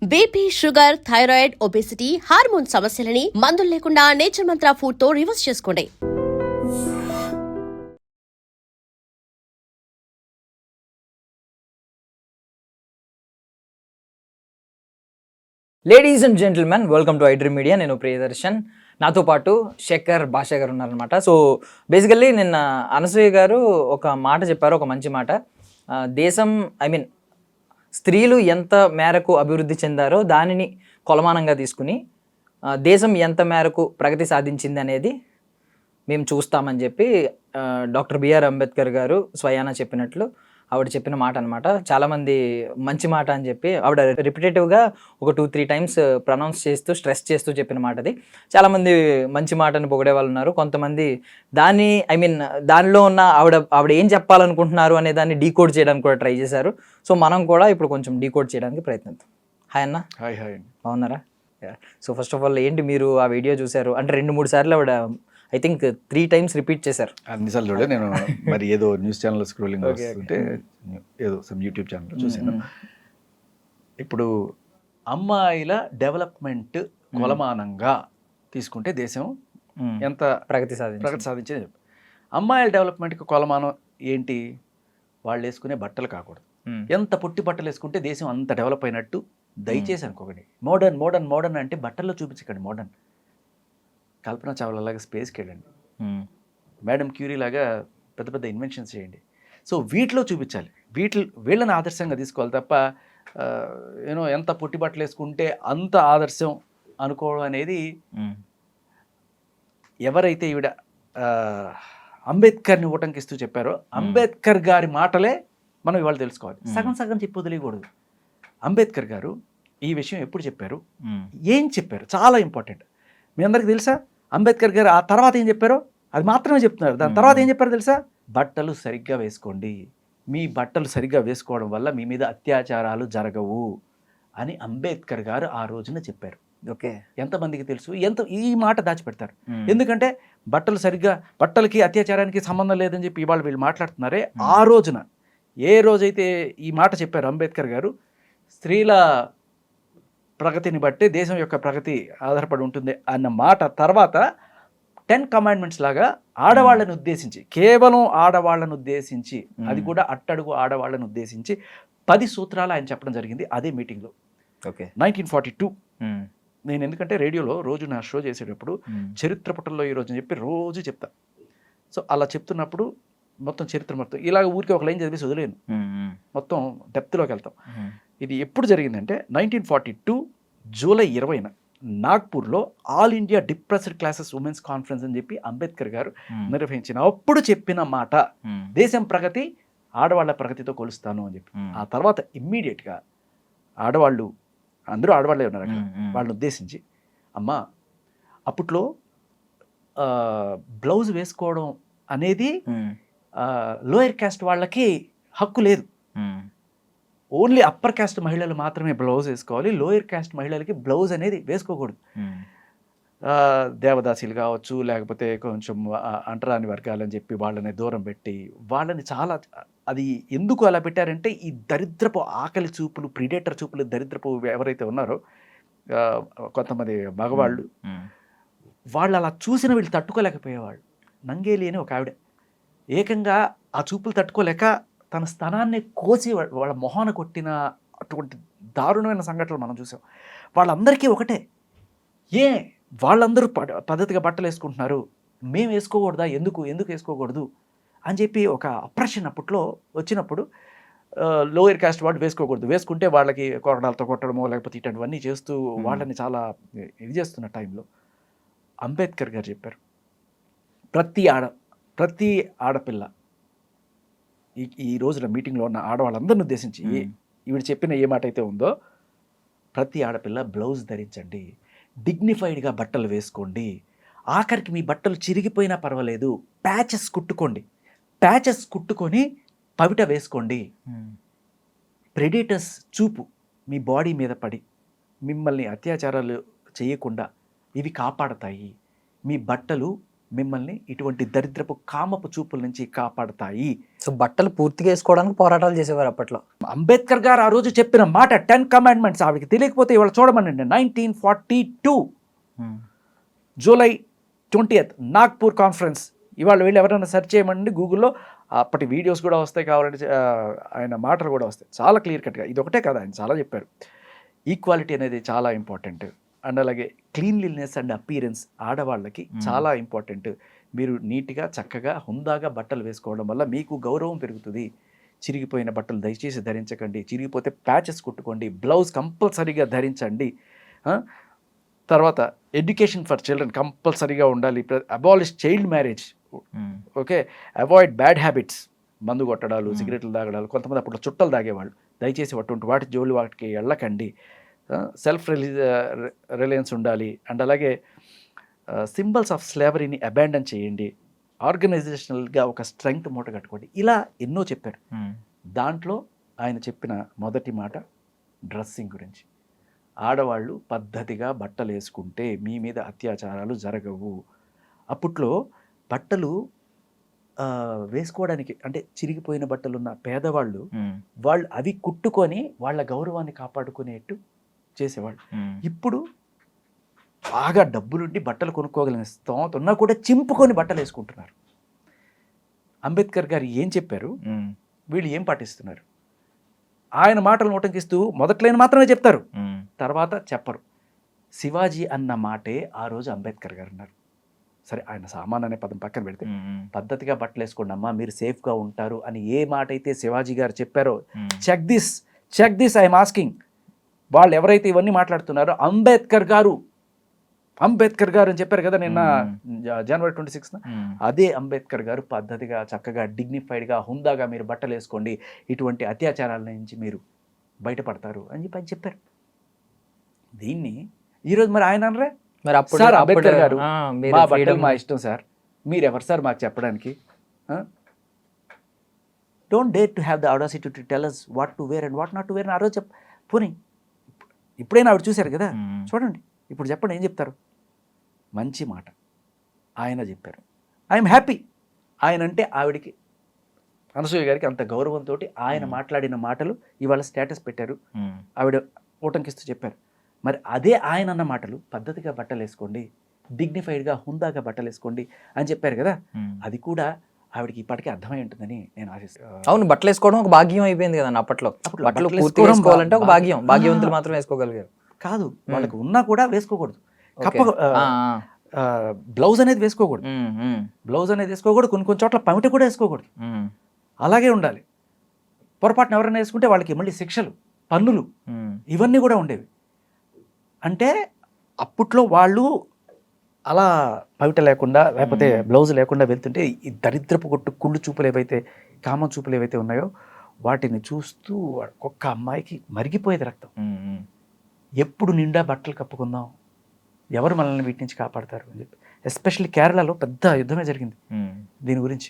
BP, sugar, thyroid, obesity, hormone సమస్యలని మందులు లేకుండా నేచర్ మంత్ర ఫుడ్ తో రివర్స్ చేసుకోండి. Ladies and gentlemen, welcome to iDream media. నేను ప్రియదర్శన్, నాతో పాటు శేఖర్ భాష గారు ఉన్నారనమాట. సో బేసికల్లీ నిన్న అనసూయ గారు ఒక మాట చెప్పారు, ఒక మంచి మాట. దేశం స్త్రీలు ఎంత మేరకు అభివృద్ధి చెందారో దానిని కొలమానంగా తీసుకుని దేశం ఎంత మేరకు ప్రగతి సాధించింది అనేది మేము చూస్తామని చెప్పి డాక్టర్ బిఆర్ అంబేద్కర్ గారు స్వయానా చెప్పినట్లు ఆవిడ చెప్పిన మాట అనమాట. చాలామంది మంచి మాట అని చెప్పి ఆవిడ రిపిటేటివ్గా ఒక 2-3 టైమ్స్ ప్రొనౌన్స్ చేస్తూ స్ట్రెస్ చేస్తూ చెప్పిన మాట అది. చాలామంది మంచి మాటని పొగిడే వాళ్ళు ఉన్నారు. కొంతమంది దానిలో ఉన్న ఆవిడ ఏం చెప్పాలనుకుంటున్నారు అనే దాన్ని డీకోడ్ చేయడానికి కూడా ట్రై చేశారు. సో మనం కూడా ఇప్పుడు కొంచెం డీకోడ్ చేయడానికి ప్రయత్నిద్దాం. హాయ్ అన్న. హాయ్ బాగున్నారా? సో ఫస్ట్ ఆఫ్ ఆల్ ఏంటి, మీరు ఆ వీడియో చూశారు అంటే 2-3 సార్లు ఆవిడ ఐ థింక్ 3 టైమ్స్ రిపీట్ చేశారు. అన్నిసార్లు చూడే నేను మరి ఏదో న్యూస్ ఛానల్ స్క్రోలింగ్ వస్తుంటే ఏదో సమ్ యూట్యూబ్ ఛానల్ చూసాను. ఇప్పుడు అమ్మాయిల డెవలప్మెంట్ కొలమానంగా తీసుకుంటే దేశం ఎంత ప్రగతి సాధించేది. అమ్మాయిల డెవలప్మెంట్కి కొలమానం ఏంటి? వాళ్ళు వేసుకునే బట్టలు కాకూడదు. ఎంత పొట్టి బట్టలు వేసుకుంటే దేశం అంత డెవలప్ అయినట్టు దయచేసి అనుకోకండి. మోడర్న్ మోడర్న్ మోడర్న్ అంటే బట్టల్లో చూపించకండి. మోడర్న్ కల్పన చావ్లా లాగా స్పేస్కి వెళ్ళండి, మేడం క్యూరీ లాగా పెద్ద పెద్ద ఇన్వెన్షన్స్ చేయండి. సో వీటిలో చూపించాలి, వీళ్ళని ఆదర్శంగా తీసుకోవాలి తప్ప ఎంత పొట్టి బట్టలు వేసుకుంటే అంత ఆదర్శం అనుకోవడం అనేది. ఎవరైతే ఈవిడ అంబేద్కర్ని ఊటంకిస్తూ చెప్పారో అంబేద్కర్ గారి మాటలే మనం ఇవాళ తెలుసుకోవాలి. సగం సగం చెప్పి వదిలేయకూడదు. అంబేద్కర్ గారు ఈ విషయం ఎప్పుడు చెప్పారు, ఏం చెప్పారు, చాలా ఇంపార్టెంట్. మీ అందరికీ తెలుసా అంబేద్కర్ గారు ఆ తర్వాత ఏం చెప్పారో? అది మాత్రమే చెప్తున్నారు. దాని తర్వాత ఏం చెప్పారో తెలుసా? బట్టలు సరిగ్గా వేసుకోండి, మీ బట్టలు సరిగ్గా వేసుకోవడం వల్ల మీ మీద అత్యాచారాలు జరగవు అని అంబేద్కర్ గారు ఆ రోజున చెప్పారు. ఓకే, ఎంతమందికి తెలుసు? ఈ మాట దాచిపెడతారు. ఎందుకంటే బట్టలకి అత్యాచారానికి సంబంధం లేదని చెప్పి ఇవాళ వీళ్ళు మాట్లాడుతున్నారే. ఆ రోజున ఏ రోజైతే ఈ మాట చెప్పారు అంబేద్కర్ గారు, స్త్రీల ప్రగతిని బట్టి దేశం యొక్క ప్రగతి ఆధారపడి ఉంటుంది అన్న మాట తర్వాత 10 కమాండ్మెంట్స్ లాగా ఆడవాళ్ళని ఉద్దేశించి, కేవలం ఆడవాళ్ళను ఉద్దేశించి, అది కూడా అట్టడుగు ఆడవాళ్ళను ఉద్దేశించి 10 సూత్రాలు ఆయన చెప్పడం జరిగింది అదే మీటింగ్లో. ఓకే, 1942. నేను ఎందుకంటే రేడియోలో రోజు నా షో చేసేటప్పుడు చరిత్ర పుటల్లో ఈరోజు అని చెప్పి రోజు చెప్తా. సో అలా చెప్తున్నప్పుడు మొత్తం చరిత్ర మొత్తం ఇలాగ ఊరికి ఒక లైన్ చదివేసి వదిలేను, మొత్తం డెప్త్లోకి వెళ్తాం. ఇది ఎప్పుడు జరిగిందంటే 1942 జూలై 20న నాగ్పూర్లో all India depressed classes women's conference అని చెప్పి అంబేద్కర్ గారు నిర్వహించిన అప్పుడు చెప్పిన మాట, దేశం ప్రగతి ఆడవాళ్ళ ప్రగతితో కొలుస్తాను అని చెప్పి. ఆ తర్వాత ఇమ్మీడియట్గా అందరూ ఆడవాళ్ళే ఉన్నారు అక్కడ, వాళ్ళని ఉద్దేశించి, అమ్మా అప్పట్లో బ్లౌజ్ వేసుకోవడం అనేది లోయర్ క్యాస్ట్ వాళ్ళకి హక్కు లేదు. ఓన్లీ అప్పర్ క్యాస్ట్ మహిళలు మాత్రమే బ్లౌజ్ వేసుకోవాలి, లోయర్ క్యాస్ట్ మహిళలకి బ్లౌజ్ అనేది వేసుకోకూడదు. దేవదాసీలు కావచ్చు, లేకపోతే కొంచెం అంటరాని వర్గాలని చెప్పి వాళ్ళని దూరం పెట్టి వాళ్ళని చాలా, అది ఎందుకు అలా పెట్టారంటే ఈ దరిద్రపు ఆకలి చూపులు, ప్రిడేటర్ చూపులు, దరిద్రపు ఎవరైతే ఉన్నారో కొంతమంది మగవాళ్ళు, వాళ్ళు అలా చూసిన వీళ్ళు తట్టుకోలేకపోయేవాళ్ళు. నంగేలి అని ఒక ఆవిడ ఏకంగా ఆ చూపులు తట్టుకోలేక తన స్థానాన్ని కోసి వాళ్ళ మొహాన కొట్టిన అటువంటి దారుణమైన సంఘటనలు మనం చూసాం. వాళ్ళందరికీ ఒకటే, వాళ్ళందరూ పద్ధతిగా బట్టలు వేసుకుంటున్నారు, మేము వేసుకోకూడదా, ఎందుకు వేసుకోకూడదు అని చెప్పి ఒక అప్రెషన్ అప్పట్లో వచ్చినప్పుడు లోయర్ కాస్ట్ వాళ్ళు వేసుకోకూడదు, వేసుకుంటే వాళ్ళకి కొరడాలతో కొట్టడమో లేకపోతే ఇటువంటివన్నీ చేస్తూ వాళ్ళని చాలా ఇది చేస్తున్న టైంలో అంబేద్కర్ గారు చెప్పారు, ప్రతి ఆడపిల్ల, ఈ రోజున మీటింగ్లో ఉన్న ఆడవాళ్ళందరిని ఉద్దేశించి ఈవిడ చెప్పిన ఏ మాట అయితే ఉందో, ప్రతి ఆడపిల్ల బ్లౌజ్ ధరించండి, డిగ్నిఫైడ్గా బట్టలు వేసుకోండి, ఆఖరికి మీ బట్టలు చిరిగిపోయినా పర్వాలేదు ప్యాచెస్ కుట్టుకొని పవిట వేసుకోండి. ప్రెడేటర్స్ చూపు మీ బాడీ మీద పడి మిమ్మల్ని అత్యాచారాలు చేయకుండా ఇవి కాపాడతాయి. మీ బట్టలు మిమ్మల్ని ఇటువంటి దరిద్రపు కామపు చూపుల నుంచి కాపాడతాయి. సో బట్టలు పూర్తిగా వేసుకోవడానికి పోరాటాలు చేసేవారు అప్పట్లో. అంబేద్కర్ గారు ఆ రోజు చెప్పిన మాట 10 కమాండ్మెంట్స్ ఆవిడకి తెలియకపోతే ఇవాళ చూడమనండి. 1942 జూలై 20th నాగ్పూర్ కాన్ఫరెన్స్. ఇవాళ వెళ్ళి ఎవరైనా సెర్చ్ చేయమండి గూగుల్లో, అప్పటి వీడియోస్ కూడా వస్తాయి, కావాలంటే ఆయన మాటలు కూడా వస్తాయి చాలా క్లియర్ కట్గా. ఇది ఒకటే కదా, ఆయన చాలా చెప్పారు. ఈక్వాలిటీ అనేది చాలా ఇంపార్టెంట్, అండ్ అలాగే క్లీన్లీనెస్ అండ్ అపీరెన్స్ ఆడవాళ్ళకి చాలా ఇంపార్టెంట్. మీరు నీట్గా చక్కగా హుందాగా బట్టలు వేసుకోవడం వల్ల మీకు గౌరవం పెరుగుతుంది. చిరిగిపోయిన బట్టలు దయచేసి ధరించకండి, చిరిగిపోతే ప్యాచెస్ కుట్టుకోండి, బ్లౌజ్ కంపల్సరీగా ధరించండి. తర్వాత ఎడ్యుకేషన్ ఫర్ చిల్డ్రన్ కంపల్సరీగా ఉండాలి. Abolish child marriage, okay, avoid bad habits, మందు కొట్టడాలు, సిగరెట్లు తాగడాలు. కొంతమంది అప్పుడు చుట్టలు తాగేవాళ్ళు, దయచేసి అటువంటి వాటి జోలి వాటికి వెళ్ళకండి. సెల్ఫ్ రిలయన్స్ ఉండాలి, అండ్ అలాగే సింబల్స్ ఆఫ్ స్లేవరీని అబాండన్ చేయండి, ఆర్గనైజేషనల్గా ఒక స్ట్రెంగ్త్ మూట కట్టుకోండి. ఇలా ఎన్నో చెప్పారు. దాంట్లో ఆయన చెప్పిన మొదటి మాట డ్రెస్సింగ్ గురించి. ఆడవాళ్ళు పద్ధతిగా బట్టలు వేసుకుంటే మీ మీద అత్యాచారాలు జరగవు. అప్పట్లో బట్టలు వేసుకోవడానికి అంటే చిరిగిపోయిన బట్టలున్న పేదవాళ్ళు వాళ్ళు అవి కుట్టుకొని వాళ్ళ గౌరవాన్ని కాపాడుకునేట్టు చేసేవాళ్ళు. ఇప్పుడు బాగా డబ్బులుండి బట్టలు కొనుక్కోగలిగిన స్తోమత ఉన్నా కూడా చింపుకొని బట్టలు వేసుకుంటున్నారు. అంబేద్కర్ గారు ఏం చెప్పారు, వీళ్ళు ఏం పాటిస్తున్నారు? ఆయన మాటలు నోటంకిస్తూ మొదట్లైన మాత్రమే చెప్తారు, తర్వాత చెప్పరు. శివాజీ అన్న మాటే ఆ రోజు అంబేద్కర్ గారు అన్నారు. సరే, ఆయన సామాన్ అనే పదం పక్కన పెడితే పద్ధతిగా బట్టలు వేసుకోండి అమ్మా, మీరు సేఫ్గా ఉంటారు అని ఏ మాట అయితే శివాజీ గారు చెప్పారో, చెక్ దిస్ ఐఎమ్ ఆస్కింగ్. వాళ్ళు ఎవరైతే ఇవన్నీ మాట్లాడుతున్నారో అంబేద్కర్ గారు అని చెప్పారు కదా నిన్న జనవరి 26న, అదే అంబేద్కర్ గారు పద్ధతిగా చక్కగా డిగ్నిఫైడ్గా హుందాగా మీరు బట్టలు వేసుకోండి, ఇటువంటి అత్యాచారాల నుంచి మీరు బయటపడతారు అని చెప్పారు. దీన్ని ఈరోజు మరి ఆయన అనరే, మరి అప్పుడు సార్ అంబేద్కర్ గారు మా బట్టలు మా ఇష్టం సార్, మీరు ఎవరు సార్ మాకు చెప్పడానికి? Don't dare to have the audacity to tell us what to wear and what not to wear. ఆ రోజు పోనీ ఇప్పుడైనా ఆవిడ చూశారు కదా, చూడండి ఇప్పుడు చెప్పండి ఏం చెప్తారు? మంచి మాట ఆయన చెప్పారు. I'm happy. ఆయన అంటే ఆవిడికి, అనసూయ గారికి అంత గౌరవంతో ఆయన మాట్లాడిన మాటలు ఇవాళ స్టేటస్ పెట్టారు, ఆవిడ ఊటంకిస్తూ చెప్పారు. మరి అదే ఆయన అన్న మాటలు పద్ధతిగా బట్టలు వేసుకోండి, డిగ్నిఫైడ్గా హుందాగా బట్టలు వేసుకోండి అని చెప్పారు కదా, అది కూడా ఆవిడకి ఇప్పటికే అర్థమై ఉంటుందని నేను ఆశిస్తాను. అవును, బట్టలు వేసుకోవడం ఒక భాగ్యం అయిపోయింది కదా అప్పట్లో. బట్టలు వేసుకోవాలంటే ఒక భాగ్యవంతులు మాత్రం వేసుకోగలిగారు. కాదు, వాళ్ళకి ఉన్నా కూడా వేసుకోకూడదు. బ్లౌజ్ అనేది వేసుకోకూడదు, కొన్ని చోట్ల పమిట కూడా వేసుకోకూడదు, అలాగే ఉండాలి. పొరపాటున ఎవరైనా వేసుకుంటే వాళ్ళకి మళ్ళీ శిక్షలు, పన్నులు ఇవన్నీ కూడా ఉండేవి. అంటే అప్పట్లో వాళ్ళు అలా పవిట లేకుండా లేకపోతే బ్లౌజ్ లేకుండా వెళ్తుంటే ఈ దరిద్రపు కుళ్ళు చూపులు ఏవైతే, కామ చూపులు ఏవైతే ఉన్నాయో వాటిని చూస్తూ ఒక్క అమ్మాయికి మరిగిపోయేది రక్తం. ఎప్పుడు నిండా బట్టలు కప్పుకుందాం, ఎవరు మనల్ని వీటి నుంచి కాపాడతారు అని చెప్పి. ఎస్పెషల్లీ కేరళలో పెద్ద యుద్ధమే జరిగింది దీని గురించి.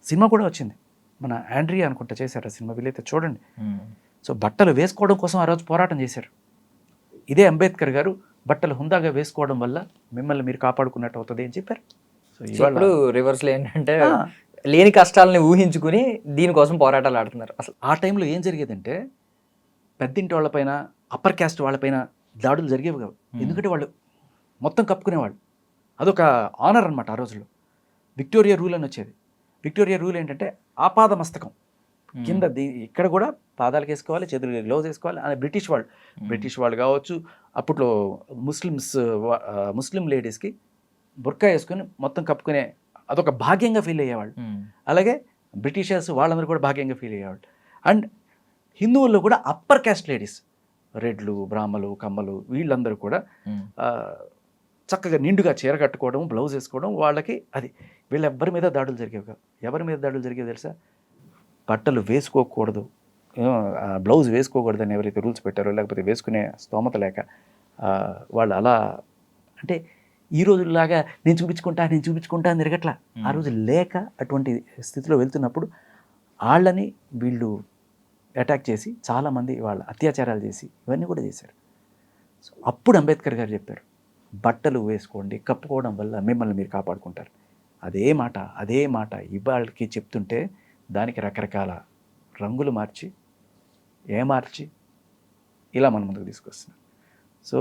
సినిమా కూడా వచ్చింది, మన ఆండ్రియా అనుకుంటా చేశారు ఆ సినిమా, వీలైతే చూడండి. సో బట్టలు వేసుకోవడం కోసం ఆ రోజు పోరాటం చేశారు. ఇదే అంబేద్కర్ గారు బట్టలు హుందాగా వేసుకోవడం వల్ల మిమ్మల్ని మీరు కాపాడుకున్నట్టు అవుతుంది అని చెప్పారు. సో ఇప్పుడు రివర్స్లో ఏంటంటే లేని కష్టాలని ఊహించుకుని దీనికోసం పోరాటాలు ఆడుతున్నారు. అసలు ఆ టైంలో ఏం జరిగేదంటే పెద్దింటి వాళ్ళపైన, అప్పర్ క్యాస్ట్ వాళ్ళపైన దాడులు జరిగేవి కావు. ఎందుకంటే వాళ్ళు మొత్తం కప్పుకునేవాళ్ళు, అదొక ఆనర్ అనమాట. ఆ రోజుల్లో విక్టోరియా రూల్ అని వచ్చేది. విక్టోరియా రూల్ ఏంటంటే ఆపాద మస్తకం కింద, ఇక్కడ కూడా పాదాలకు వేసుకోవాలి, చేతులు గ్లౌజ్ వేసుకోవాలి. అని బ్రిటిష్ వాళ్ళు కావచ్చు, అప్పట్లో ముస్లిం లేడీస్కి బుర్కా వేసుకొని మొత్తం కప్పుకునే అదొక భాగ్యంగా ఫీల్ అయ్యేవాళ్ళు. అలాగే బ్రిటిషర్స్ వాళ్ళందరూ కూడా భాగ్యంగా ఫీల్ అయ్యేవాళ్ళు. అండ్ హిందువుల్లో కూడా అప్పర్ క్యాస్ట్ లేడీస్, రెడ్లు, బ్రాహ్మలు, కమ్మలు, వీళ్ళందరూ కూడా చక్కగా నిండుగా చీర కట్టుకోవడం, బ్లౌజ్ వేసుకోవడం వాళ్ళకి అది. వీళ్ళెవ్వరి మీద దాడులు జరిగేవి కావు. ఎవరి మీద దాడులు జరిగేవి తెలుసా? బట్టలు వేసుకోకూడదు, బ్లౌజ్ వేసుకోకూడదని ఎవరైతే రూల్స్ పెట్టారో, లేకపోతే వేసుకునే స్తోమత లేక వాళ్ళు అలా, అంటే ఈ రోజులాగా నేను చూపించుకుంటా అని తిరగట్లా. ఆ రోజు లేక అటువంటి స్థితిలో వెళ్తున్నప్పుడు వాళ్ళని వీళ్ళు అటాక్ చేసి చాలామంది వాళ్ళ అత్యాచారాలు చేసి ఇవన్నీ కూడా చేశారు. సో అప్పుడు అంబేద్కర్ గారు చెప్పారు, బట్టలు వేసుకోండి, కప్పుకోవడం వల్ల మిమ్మల్ని మీరు కాపాడుకుంటారు. అదే మాట ఇవాళకి చెప్తుంటే దానికి రకరకాల రంగులు మార్చి ఏమార్చి ఇలా మన ముందుకు తీసుకొస్తున్నారు. సో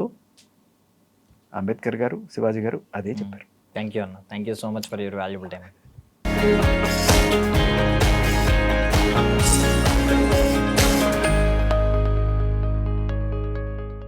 అంబేద్కర్ గారు, శివాజీ గారు అదే చెప్పారు. థ్యాంక్ యూ అన్న, thank you so much for your valuable time.